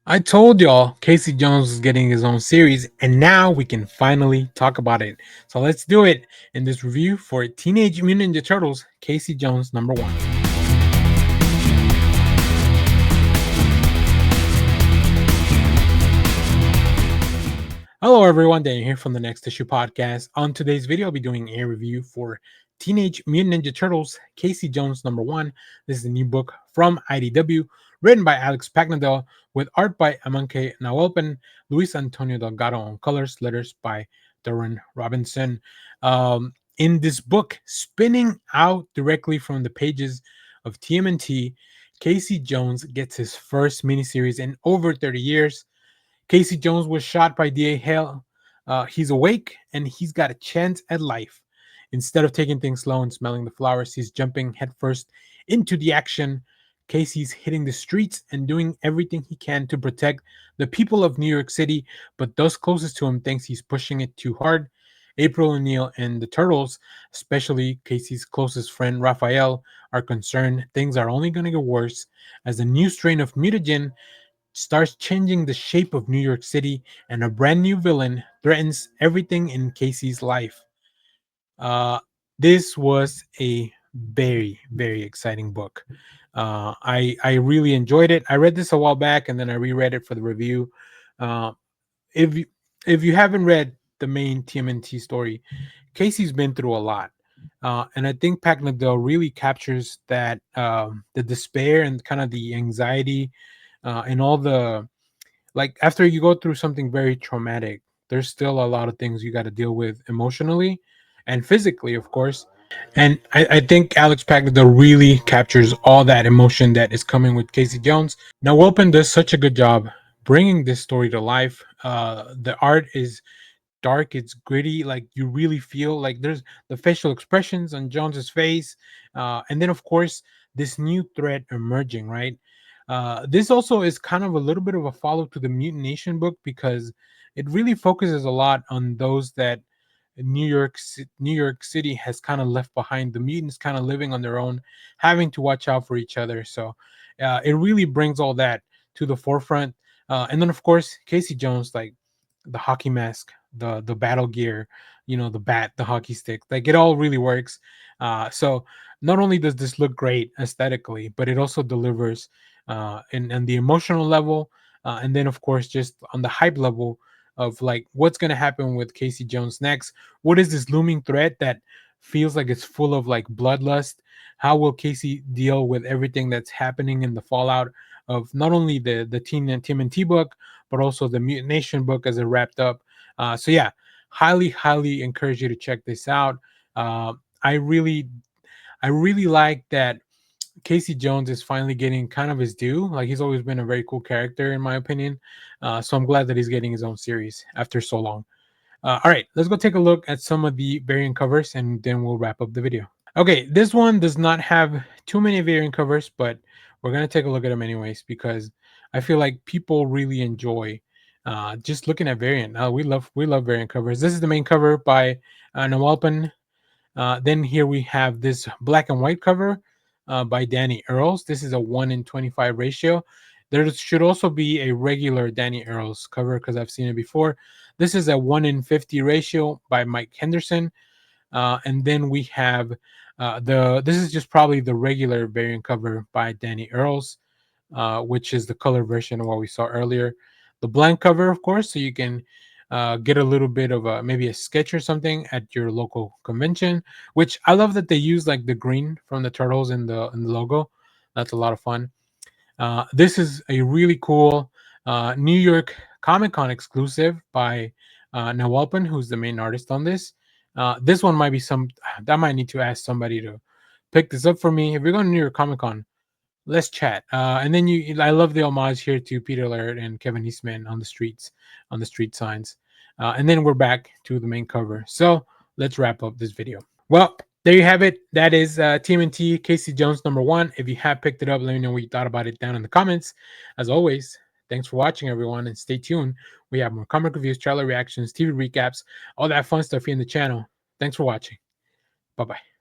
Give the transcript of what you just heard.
I told y'all Casey Jones is getting his own series, and now we can finally talk about it. So let's do it in this review for Teenage Mutant Ninja Turtles Casey Jones #1. Hello, everyone. Dan here from the Next Issue Podcast. On today's video, I'll be doing a review for Teenage Mutant Ninja Turtles Casey Jones #1. This is a new book from IDW, written by Alex Pagnadel, with art by Amanke Nawalpan, Luis Antonio Delgado on colors, letters by Darren Robinson. In this book, spinning out directly from the pages of TMNT, Casey Jones gets his first miniseries in over 30 years. Casey Jones was shot by D.A. Hale. He's awake and he's got a chance at life. Instead of taking things slow and smelling the flowers, he's jumping headfirst into the action. Casey's hitting the streets and doing everything he can to protect the people of New York City, but those closest to him thinks he's pushing it too hard. April O'Neil and the Turtles, especially Casey's closest friend Raphael, are concerned things are only going to get worse as a new strain of mutagen starts changing the shape of New York City, and a brand new villain threatens everything in Casey's life. Uh, this was a very, very exciting book. I really enjoyed it. I read this a while back, and then I reread it for the review. Uh, if you, if you haven't read the main TMNT story, Casey's been through a lot. And I think Pac Nadell really captures that the despair and kind of the anxiety and all the like after you go through something very traumatic, there's still a lot of things you got to deal with emotionally and physically, of course. And I think Alex Paglido really captures all that emotion that is coming with Casey Jones. Now, Wilpin does such a good job bringing this story to life. The art is dark, it's gritty, like you really feel like there's the facial expressions on Jones's face, and then of course this new threat emerging, right? This also is kind of a little bit of a follow to the Mutination book because it really focuses a lot on those that New York City has kind of left behind. The mutants kind of living on their own, having to watch out for each other. So it really brings all that to the forefront. And then of course Casey Jones, like the hockey mask, the battle gear, the bat, the hockey stick, like it all really works. So not only does this look great aesthetically, but it also delivers and the emotional level, and then of course just on the hype level of like what's going to happen with Casey Jones next. What is this looming threat that feels like it's full of like bloodlust? How will Casey deal with everything that's happening in the fallout of not only the Teen and TMNT book, but also the Mutination book as it wrapped up? So yeah, highly encourage you to check this out. Uh, I really I really like that Casey Jones is finally getting kind of his due. Like he's always been a very cool character in my opinion. So I'm glad that he's getting his own series after so long. All right, let's go take a look at some of the variant covers and then we'll wrap up the video. Okay, this one does not have too many variant covers, but we're gonna take a look at them anyways because I feel like people really enjoy just looking at variant. We love variant covers. This is the main cover by Nawalpan. Then here we have this black and white cover by Danny Earls. This is a 1 in 25 ratio. There should also be a regular Danny Earls cover because I've seen it before. This is a 1 in 50 ratio by Mike Henderson. And then we have this is just probably the regular variant cover by Danny Earls, which is the color version of what we saw earlier. The blank cover, of course, so you can get a little bit of a maybe a sketch or something at your local convention. Which I love that they use like the green from the turtles in the logo. That's a lot of fun. This is a really cool New York Comic Con exclusive by Nawalpan, who's the main artist on this. This one might be some that might need to ask somebody to pick this up for me. If you're going to New York Comic Con, let's chat. And then I love the homage here to Peter Laird and Kevin Eastman on the street signs. And then we're back to the main cover. So let's wrap up this video. Well, there you have it. That is TMNT Casey Jones #1. If you have picked it up, let me know what you thought about it down in the comments. As always, thanks for watching, everyone, and stay tuned. We have more comic reviews, trailer reactions, TV recaps, all that fun stuff here in the channel. Thanks for watching. Bye bye.